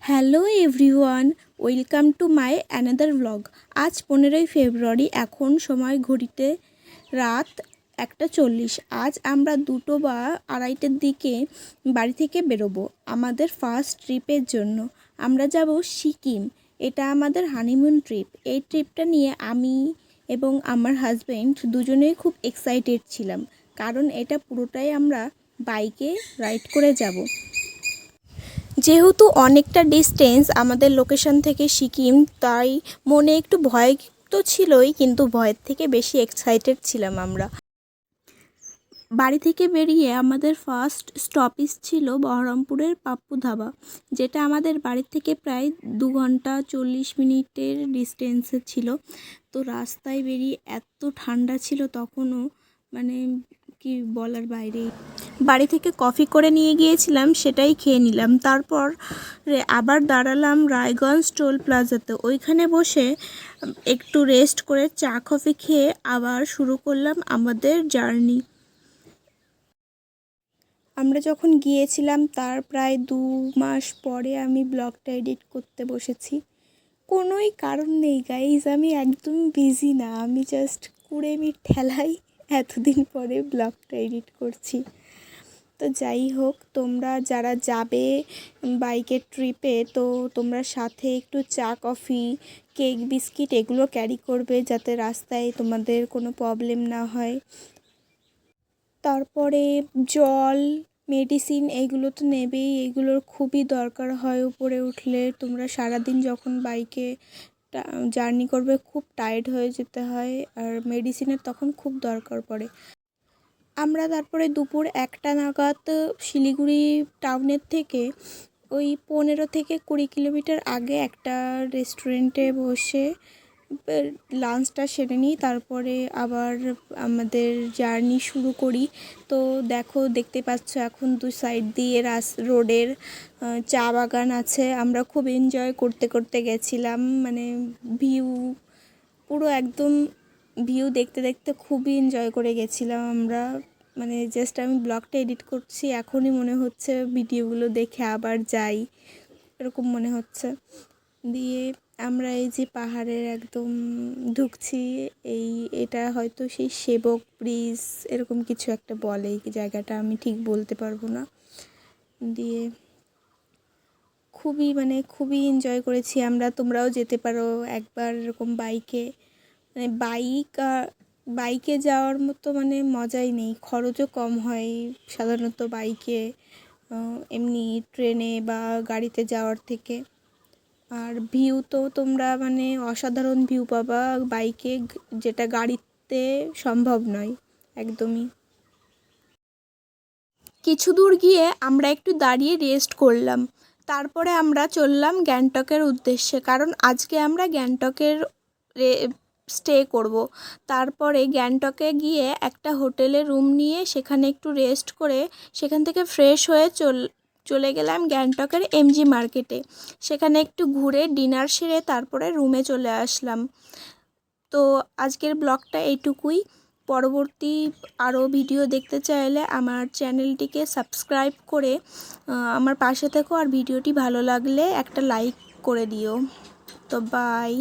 Hello everyone, welcome to my another blog. আজ 15ই ফেব্রুয়ারি, এখন সময় ঘড়িতে রাত 1:40। আজ আমরা 2টো বা 2:30টার দিকে বাড়ি থেকে বেরোবো আমাদের ফার্স্ট ট্রিপের জন্য। আমরা যাব সিকিম। এটা আমাদের হানিমুন ট্রিপ। এই ট্রিপটা নিয়ে আমি এবং আমার হাজব্যান্ড দুজনেই খুব এক্সাইটেড ছিলাম, কারণ এটা পুরোটাই আমরা বাইকে রাইড করে যাব। যেহেতু অনেকটা ডিস্টেন্স আমাদের লোকেশন থেকে সিকিম, তাই মনে একটু ভয় তো ছিলই, কিন্তু ভয়ের থেকে বেশি এক্সাইটেড ছিলাম আমরা। বাড়ি থেকে বেরিয়ে আমাদের ফার্স্ট স্টপেজ ছিল বহরমপুরের পাপ্পু ধাবা, যেটা আমাদের বাড়ি থেকে প্রায় 2 ঘন্টা 40 মিনিটের ডিস্টেন্সে ছিল। তো রাস্তায় বেরিয়ে এত ঠান্ডা ছিল তখনও, মানে কি বলার বাইরে। বাড়ি থেকে কফি করে নিয়ে গিয়েছিলাম, সেটাই খেয়ে নিলাম। তারপর আবার দাঁড়ালাম রায়গঞ্জ টোল প্লাজাতে। ওইখানে বসে একটু রেস্ট করে চা কফি খেয়ে আবার শুরু করলাম আমাদের জার্নি। আমরা যখন গিয়েছিলাম তার প্রায় 2 মাস পরে আমি ব্লগটা এডিট করতে বসেছি। কোনোই কারণ নেই গাইজ, আমি একদম বিজি না, আমি জাস্ট কুড়েমির ঠেলাই এতদিন পরে ব্লগটা এডিট করছি। তো যাই হোক, তোমরা যারা যাবে বাইকের ট্রিপে, তো তোমরা সাথে একটু চা কফি কেক বিস্কিট এগুলো ক্যারি করবে, যাতে রাস্তায় তোমাদের কোনো প্রবলেম না হয়। তারপরে জল, মেডিসিন এগুলো তো নেবেই, এগুলোর খুবই দরকার হয়। উপরে উঠলে তোমরা সারাদিন যখন বাইকে জার্নি করবে খুব টায়ার্ড হয়ে যেতে হয়, আর মেডিসিনের তখন খুব দরকার পড়ে। আমরা তারপরে দুপুর 1টা নাগাদ শিলিগুড়ি টাউনের থেকে ওই 15 থেকে 20 কিলোমিটার আগে একটা রেস্টুরেন্টে বসে লাঞ্চটা সেরে নিই। তারপরে আবার আমাদের জার্নি শুরু করি। তো দেখতে পাচ্ছ এখন 2 সাইড দিয়ে রোডের চা বাগান আছে। আমরা খুব এনজয় করতে করতে গেছিলাম, মানে ভিউ পুরো একদম ভিউ দেখতে দেখতে খুবই এনজয় করে গেছিলাম আমরা। মানে জাস্ট আমি ব্লগটা এডিট করছি, এখনই মনে হচ্ছে ভিডিওগুলো দেখে আবার যাই, এরকম মনে হচ্ছে। দিয়ে আমরা এই যে পাহাড়ের একদম ঢুকছি, এটা হয়তো সেই সেবক ব্রিজ এরকম কিছু একটা বলে এই জায়গাটা, আমি ঠিক বলতে পারবো না। দিয়ে খুবই এনজয় করেছি আমরা। তোমরাও যেতে পারো একবার এরকম বাইকে। মানে বাইকে যাওয়ার মতো মানে মজাই নেই, খরচও কম হয় সাধারণত বাইকে এমনি ট্রেনে বা গাড়িতে যাওয়ার থেকে। আর ভিউ তো তোমরা মানে অসাধারণ ভিউ পাবা বাইকে, যেটা গাড়িতে সম্ভব নয় একদমই। কিছু দূর গিয়ে আমরা একটু দাঁড়িয়ে রেস্ট করলাম। তারপরে আমরা চললাম গ্যাংটকের উদ্দেশ্যে, কারণ আজকে আমরা গ্যাংটকের স্টে করব। তারপরে গ্যাংটকে গিয়ে একটা হোটেলে রুম নিয়ে সেখানে একটু রেস্ট করে সেখান থেকে ফ্রেশ হয়ে চলে গেলাম গ্যাংটকের এমজি মার্কেটে। সেখানে একটু ঘুরে ডিনার সেরে তারপরে রুমে চলে আসলাম। তো আজকের ব্লগটা এইটুকুই। পরবর্তী আরও ভিডিও দেখতে চাইলে আমার চ্যানেলটিকে সাবস্ক্রাইব করে আমার পাশে থেকো, আর ভিডিওটি ভালো লাগলে একটা লাইক করে দিও। তো বাই।